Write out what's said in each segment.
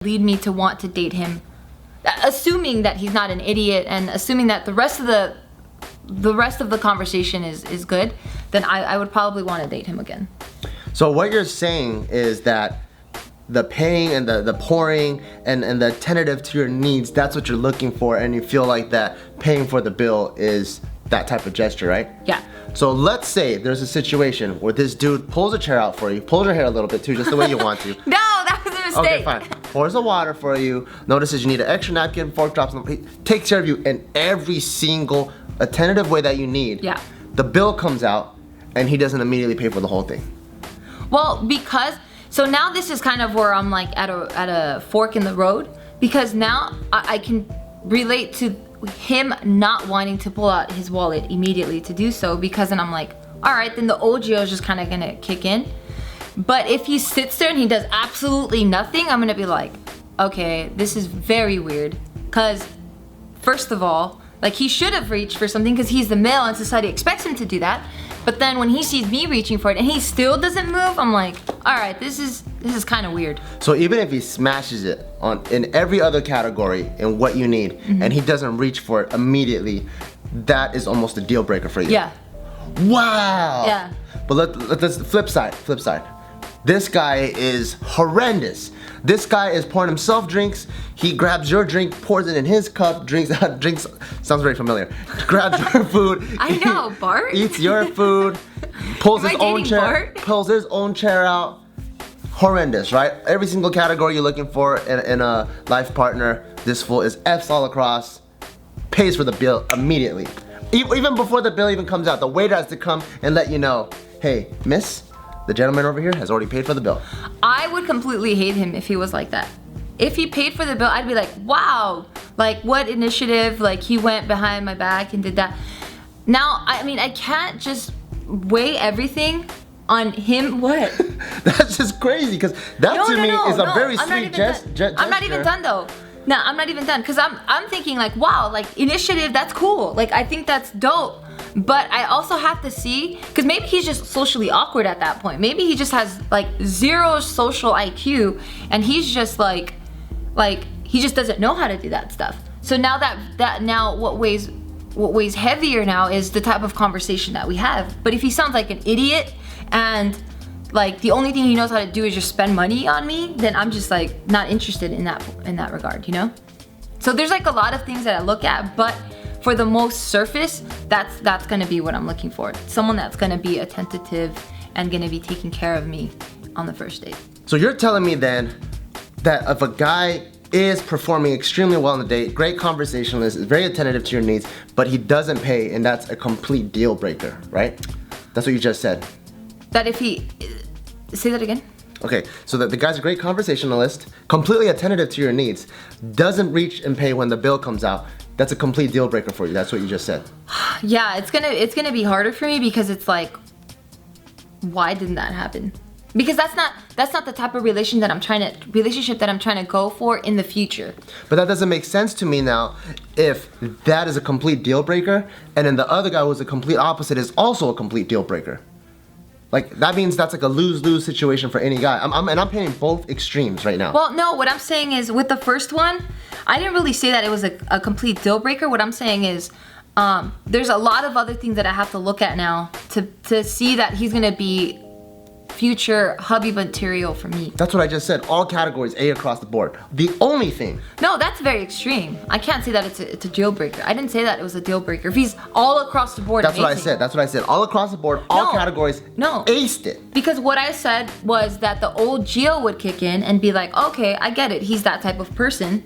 lead me to want to date him, assuming that he's not an idiot and assuming that the rest of the conversation is good, then I would probably want to date him again. So what you're saying is that the paying and the pouring and the attentive to your needs, that's what you're looking for, and you feel like that paying for the bill is that type of gesture, right? Yeah. So let's say there's a situation where this dude pulls a chair out for you, pulls your hair a little bit too, just the way you want to. No, that was a mistake. Okay, fine. Pours the water for you, notices you need an extra napkin, fork drops, takes care of you in every single attentive way that you need. Yeah. The bill comes out, and he doesn't immediately pay for the whole thing. Well, so now this is kind of where I'm like at a fork in the road, because now I can relate to him not wanting to pull out his wallet immediately to do so, because then I'm like, all right, then the OGO is just kind of gonna kick in. But if he sits there and he does absolutely nothing, I'm gonna be like, okay, this is very weird, because first of all, like, he should have reached for something because he's the male and society expects him to do that. But then when he sees me reaching for it and he still doesn't move, I'm like, all right, this is kind of weird. So even if he smashes it in every other category in what you need, and he doesn't reach for it immediately, that is almost a deal breaker for you. Yeah. Wow. Yeah. But let's flip side. This guy is horrendous. This guy is pouring himself drinks. He grabs your drink, pours it in his cup, drinks, sounds very familiar. Grabs your food. I know, Bart. Eats your food, pulls Am his I own dating chair, Bart? pulls his own chair out. Horrendous, right? Every single category you're looking for in a life partner, this fool is F's all across, pays for the bill immediately. Even before the bill even comes out, the waiter has to come and let you know, hey, miss, the gentleman over here has already paid for the bill. I would completely hate him if he was like that. If he paid for the bill, I'd be like, wow, like, what initiative, like, he went behind my back and did that. Now, I mean, I can't just weigh everything on him. What? That's just crazy, because that to me is a very sweet gesture. I'm not even done though. No, I'm not even done, because I'm thinking like, wow, like, initiative, that's cool. Like, I think that's dope. But I also have to see, because maybe he's just socially awkward at that point. Maybe he just has like zero social IQ, and he's just like he just doesn't know how to do that stuff. So now now what weighs heavier now is the type of conversation that we have. But if he sounds like an idiot and like the only thing he knows how to do is just spend money on me, then I'm just like not interested in that regard, you know? So there's like a lot of things that I look at, but for the most surface, that's gonna be what I'm looking for. Someone that's gonna be attentive and gonna be taking care of me on the first date. So you're telling me then that if a guy is performing extremely well on the date, great conversationalist, is very attentive to your needs, but he doesn't pay, and that's a complete deal breaker, right? That's what you just said. That if he, say that again? Okay, so that the guy's a great conversationalist, completely attentive to your needs, doesn't reach and pay when the bill comes out, that's a complete deal breaker for you. That's what you just said. Yeah, it's gonna be harder for me, because it's like, why didn't that happen? Because that's not the type of relationship that I'm trying to go for in the future. But that doesn't make sense to me now if that is a complete deal breaker, and then the other guy who's a complete opposite is also a complete deal breaker. Like, that means that's like a lose-lose situation for any guy. I'm painting both extremes right now. Well, no, what I'm saying is with the first one, I didn't really say that it was a complete deal breaker. What I'm saying is there's a lot of other things that I have to look at now to see that he's gonna be future hubby material for me. That's what I just said. All categories, A across the board. The only thing. No, that's very extreme. I can't say that it's a deal breaker. I didn't say that it was a deal breaker. If he's all across the board, That's amazing. what I said. All across the board, all categories, no. Aced it. Because what I said was that the old Gio would kick in and be like, okay, I get it. He's that type of person.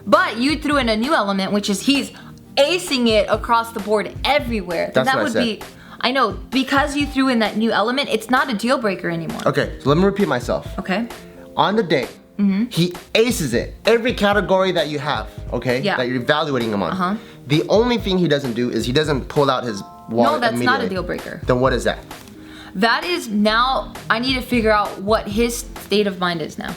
But you threw in a new element, which is he's acing it across the board everywhere. That's that what would I said. be, I know, because you threw in that new element, it's not a deal breaker anymore. Okay, so let me repeat myself. Okay. On the date, he aces it. Every category that you have, okay? Yeah. That you're evaluating him on. The only thing he doesn't do is he doesn't pull out his wallet No, that's immediately. not a deal breaker. Then what is that? That is, now I need to figure out what his state of mind is now.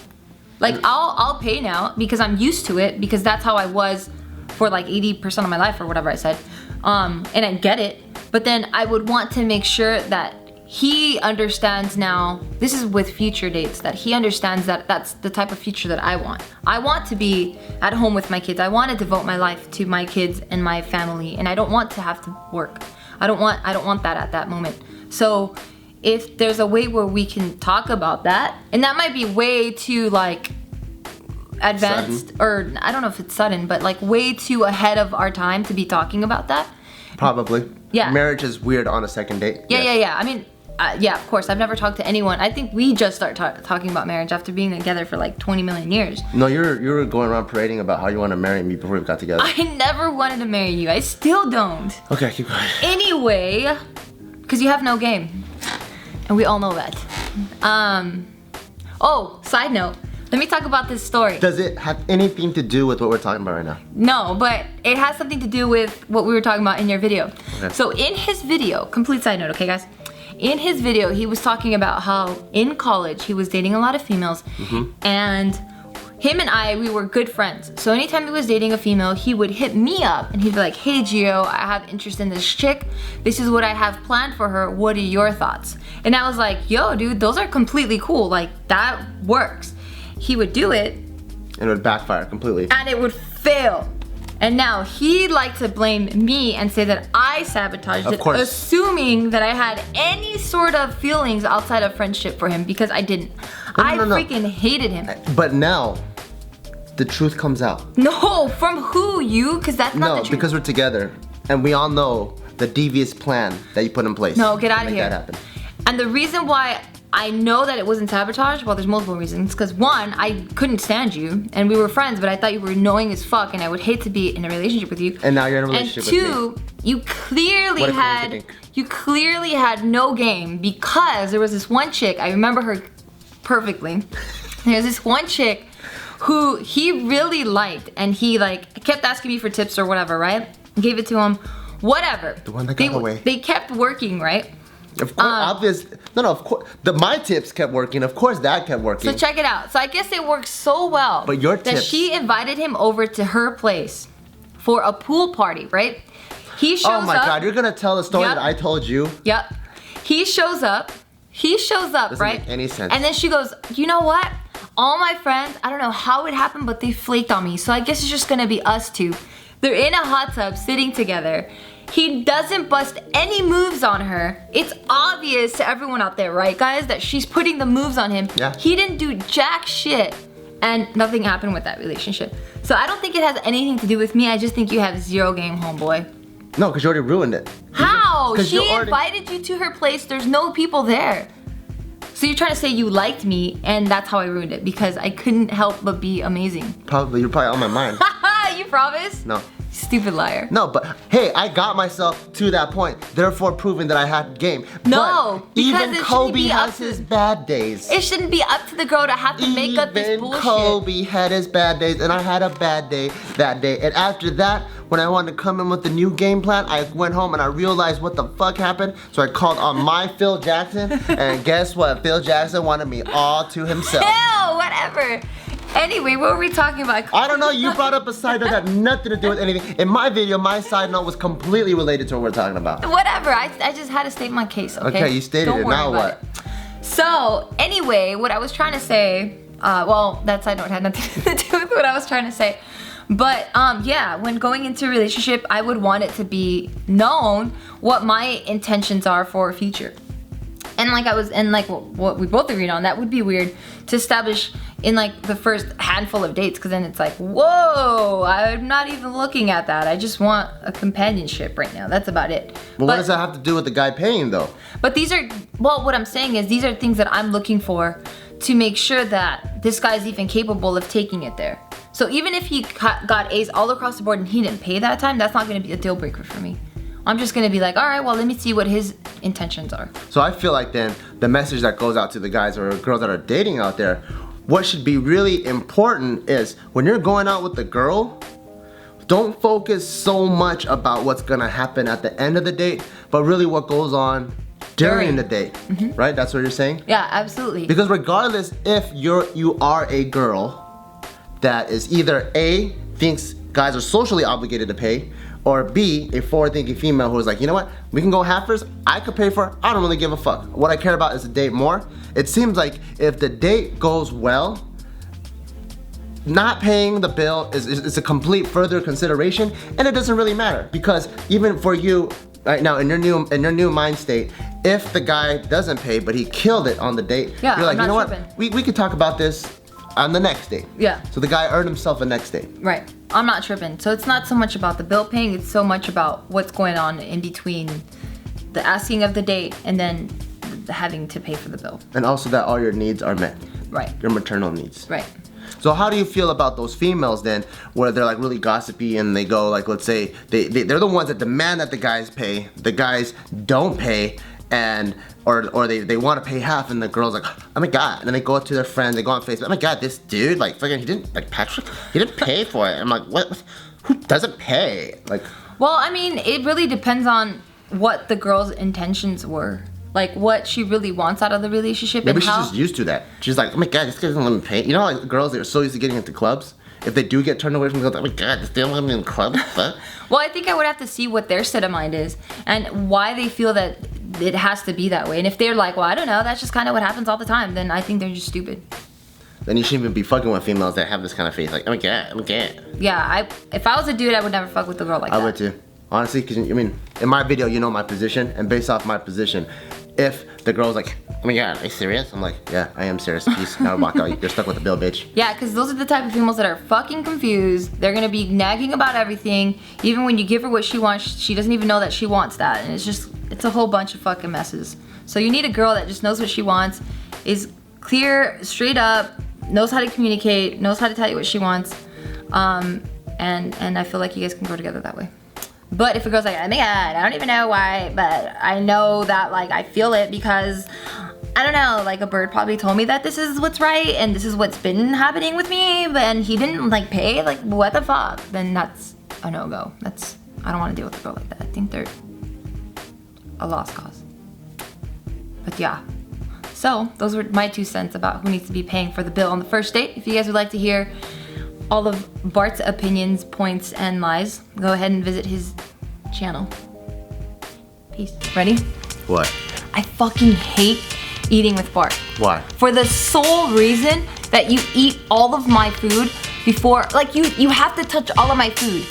Like, I'll pay now because I'm used to it, because that's how I was for like 80% of my life or whatever I said. And I get it. But then I would want to make sure that he understands now, this is with future dates, that he understands that that's the type of future that I want. I want to be at home with my kids. I want to devote my life to my kids and my family, and I don't want to have to work. I don't want that at that moment. So if there's a way where we can talk about that, and that might be way too like advanced, or I don't know if it's sudden, but like way too ahead of our time to be talking about that. Probably. Yeah. Marriage is weird on a second date. Yeah. I mean, yeah, of course. I've never talked to anyone. I think we just start talking about marriage after being together for like 20 million years. No, you were going around parading about how you want to marry me before we got together. I never wanted to marry you. I still don't. Okay, keep going. Anyway, because you have no game. And we all know that. Oh, side note. Let me talk about this story. Does it have anything to do with what we're talking about right now? No, but it has something to do with what we were talking about in your video. Okay. So in his video, complete side note, okay guys? In his video, he was talking about how in college he was dating a lot of females, and him and I, we were good friends. So anytime he was dating a female, he would hit me up and he'd be like, hey Gio, I have interest in this chick. This is what I have planned for her. What are your thoughts? And I was like, yo dude, those are completely cool. Like that works. He would do it. And it would backfire completely. And it would fail. And now he'd like to blame me and say that I sabotaged it, assuming that I had any sort of feelings outside of friendship for him, because I didn't. I freaking hated him. But now, the truth comes out. No, from who? You? Because that's not the truth. No, because we're together. And we all know the devious plan that you put in place. No, get out of to make here. that happen. And the reason why I know that it wasn't sabotage, well, there's multiple reasons. Because one, I couldn't stand you, and we were friends, but I thought you were annoying as fuck, and I would hate to be in a relationship with you. And now you're in a relationship with me. And two, you clearly had no game, because there was this one chick, I remember her perfectly. There's this one chick who he really liked, and he like kept asking me for tips or whatever, right? Gave it to him, whatever. The one that got away. They kept working, right? Of course, of course. My tips kept working. Of course, that kept working. So check it out. So I guess it worked so well. But your that tips. she invited him over to her place for a pool party, right? He shows up. Oh my God, you're gonna tell the story that I told you? Yep. He shows up, Doesn't right? make any sense. And then she goes, you know what? All my friends, I don't know how it happened, but they flaked on me. So I guess it's just gonna be us two. They're in a hot tub sitting together. He doesn't bust any moves on her. It's obvious to everyone out there, right guys, that she's putting the moves on him. Yeah. He didn't do jack shit, and nothing happened with that relationship. So I don't think it has anything to do with me. I just think you have zero game, homeboy. No, because you already ruined it. How? She invited you to her place. There's no people there. So you're trying to say you liked me, and that's how I ruined it, because I couldn't help but be amazing. You're probably on my mind. You promise? No. Stupid liar. No, but hey, I got myself to that point, therefore proving that I had game. No, but because even Kobe has his bad days. It shouldn't be up to the girl to have to make up this bullshit. Even Kobe had his bad days, and I had a bad day that day. And after that, when I wanted to come in with the new game plan, I went home and I realized what the fuck happened. So I called on my Phil Jackson, and guess what? Phil Jackson wanted me all to himself. Ew, whatever. Anyway, what were we talking about? I don't know, you brought up a side note that had nothing to do with anything. In my video, my side note was completely related to what we're talking about. Whatever, I just had to state my case, okay? Okay, you stated it, now what? So, anyway, what I was trying to say, well, that side note had nothing to do with what I was trying to say. But, yeah, when going into a relationship, I would want it to be known what my intentions are for a future. And what we both agreed on, that would be weird to establish in like the first handful of dates, because then it's like, whoa, I'm not even looking at that. I just want a companionship right now. That's about it. But what does that have to do with the guy paying though? But these are, well, what I'm saying is these are things that I'm looking for to make sure that this guy's even capable of taking it there. So even if he got A's all across the board and he didn't pay that time, that's not gonna be a deal breaker for me. I'm just gonna be like, all right, well, let me see what his intentions are. So I feel like then the message that goes out to the guys or girls that are dating out there, what should be really important is when you're going out with the girl, don't focus so much about what's gonna happen at the end of the date, but really what goes on during the date, right? That's what you're saying? Yeah, absolutely. Because regardless if you are a girl that is either A, thinks guys are socially obligated to pay, Or B, a forward-thinking female who's like, you know what, we can go half first, I could pay for it, I don't really give a fuck. What I care about is the date more. It seems like if the date goes well, not paying the bill is a complete further consideration, and it doesn't really matter, because even for you right now in your new mind state, if the guy doesn't pay but he killed it on the date, Yeah, you're like, I'm you know not what, we could talk about this on the next date. Yeah. So the guy earned himself a next date. Right. I'm not tripping. So it's not so much about the bill paying, it's so much about what's going on in between the asking of the date and then the having to pay for the bill. And also that all your needs are met. Right. Your maternal needs. Right. So how do you feel about those females then, where they're like really gossipy and they go like, let's say they're the ones that demand that the guys pay, the guys don't pay, and or they want to pay half, and the girl's like, oh my god, and then they go up to their friend, they go on Facebook, oh my god, this dude, like fucking, he didn't, like Patrick, he didn't pay for it. I'm like, what? Who doesn't pay? Like, well, I mean, it really depends on what the girl's intentions were. Like what she really wants out of the relationship. Maybe and she's how just used to that. She's like, oh my god, this guy doesn't let me pay. You know, like girls that are so used to getting into clubs, if they do get turned away from the club, oh my god, this don't let me in the club. Well, I think I would have to see what their state of mind is and why they feel that it has to be that way. And if they're like, well, I don't know, that's just kind of what happens all the time, then I think they're just stupid. Then you shouldn't even be fucking with females that have this kind of faith. Like, oh my god. Yeah, if I was a dude, I would never fuck with a girl like that. I would too. Honestly, because I mean, in my video, you know my position, and based off my position, if the girl's like, oh my god, are you serious? I'm like, yeah, I am serious. Peace. Now walk out. You're stuck with the bill, bitch. Yeah, because those are the type of females that are fucking confused. They're gonna be nagging about everything. Even when you give her what she wants, she doesn't even know that she wants that. And it's a whole bunch of fucking messes. So you need a girl that just knows what she wants, is clear, straight up, knows how to communicate, knows how to tell you what she wants. And I feel like you guys can grow together that way. But if a girl's like, oh my god, I don't even know why, but I know that, like, I feel it because, I don't know, like a bird probably told me that this is what's right and this is what's been happening with me, and he didn't, like, pay, like, what the fuck? Then that's a no-go. I don't want to deal with a girl like that. I think they're a lost cause. But yeah. So, those were my 2 cents about who needs to be paying for the bill on the first date. If you guys would like to hear all of Bart's opinions, points, and lies, go ahead and visit his channel. Peace. Ready? What? I fucking hate eating with Bart. Why? For the sole reason that you eat all of my food before, like you have to touch all of my food.